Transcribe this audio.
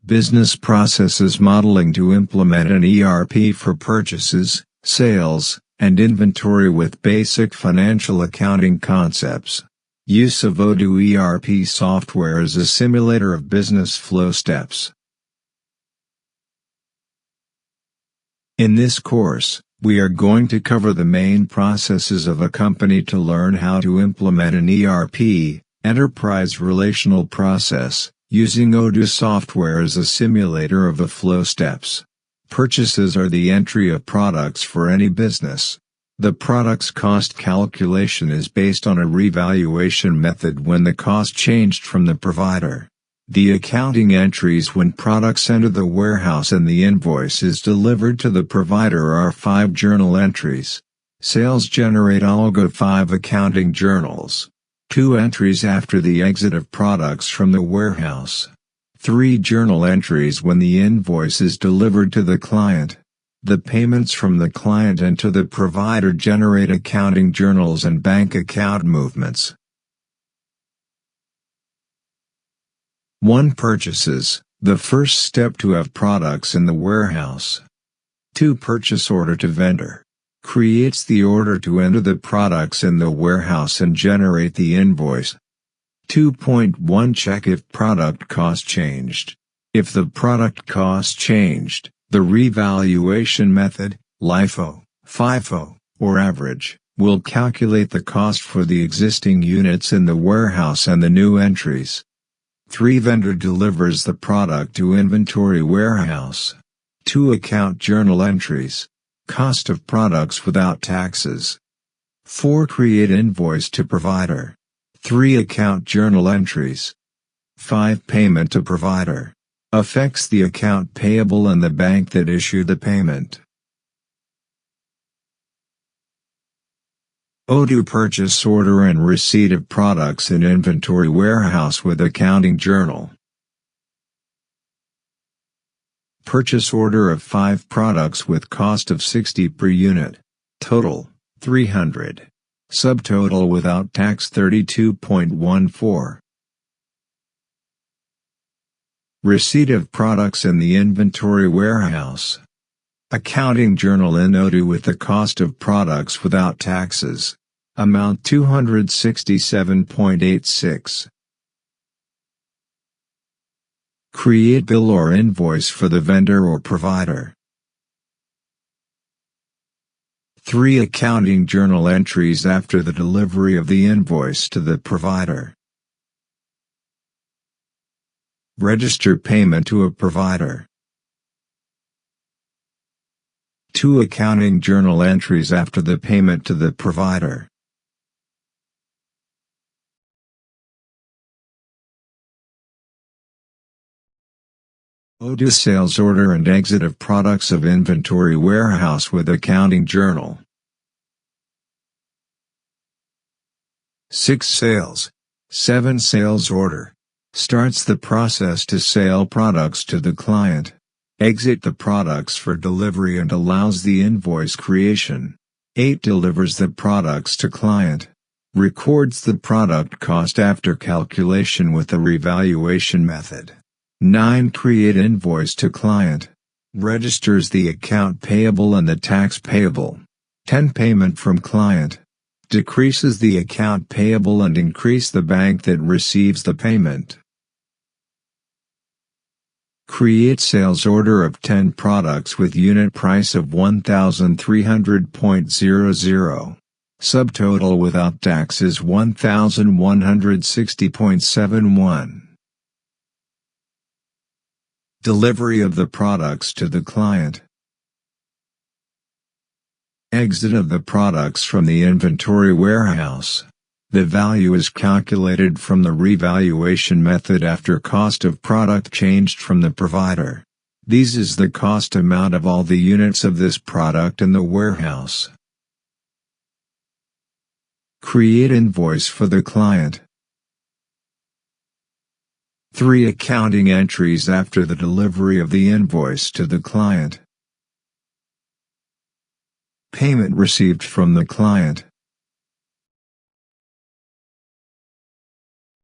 Business processes modeling to implement an ERP for purchases, sales, and inventory with basic financial accounting concepts. Use of ODOO ERP software as a simulator of business flow steps. In this course, we are going to cover the main processes of a company to learn how to implement an ERP, enterprise relational process, using ODOO software as a simulator of the flow steps. Purchases are the entry of products for any business. The product's cost calculation is based on a revaluation method when the cost changed from the provider. The accounting entries when products enter the warehouse and the invoice is delivered to the provider are 5 journal entries. Sales generate also 5 accounting journals. 2 entries after the exit of products from the warehouse. 3 journal entries when the invoice is delivered to the client. The payments from the client and to the provider generate accounting journals and bank account movements. 1. Purchases, the first step to have products in the warehouse. 2. Purchase order to vendor. Creates the order to enter the products in the warehouse and generate the invoice. 2.1 Check if product cost changed. If the product cost changed, the revaluation method, LIFO, FIFO, or average, will calculate the cost for the existing units in the warehouse and the new entries. 3. Vendor delivers the product to inventory warehouse. 2. Account journal entries. Cost of products without taxes. 4. Create invoice to provider. 3. Account journal entries. 5. Payment to provider. Affects the account payable and the bank that issued the payment. ODOO purchase order and receipt of products in inventory warehouse with accounting journal. Purchase order of 5 products with cost of 60 per unit. Total, 300. Subtotal without tax 32.14. Receipt of products in the inventory warehouse. Accounting journal in ODOO with the cost of products without taxes. Amount 267.86. Create bill or invoice for the vendor or provider. 3. Accounting journal entries after the delivery of the invoice to the provider. Register payment to a provider. 2. Accounting journal entries after the payment to the provider. ODOO sales order and exit of products of inventory warehouse with accounting journal. 6. Sales. 7. Sales order. Starts the process to sell products to the client. Exit the products for delivery and allows the invoice creation. 8. Delivers the products to client. Records the product cost after calculation with the revaluation method. 9. Create invoice to client. Registers the account payable and the tax payable. 10. Payment from client. Decreases the account payable and increase the bank that receives the payment. Create sales order of 10 products with unit price of 1,300.00. Subtotal without tax is 1,160.71. Delivery of the products to the client. Exit of the products from the inventory warehouse. The value is calculated from the revaluation method after cost of product changed from the provider. This is the cost amount of all the units of this product in the warehouse. Create invoice for the client. 3. Accounting entries after the delivery of the invoice to the client. Payment received from the client.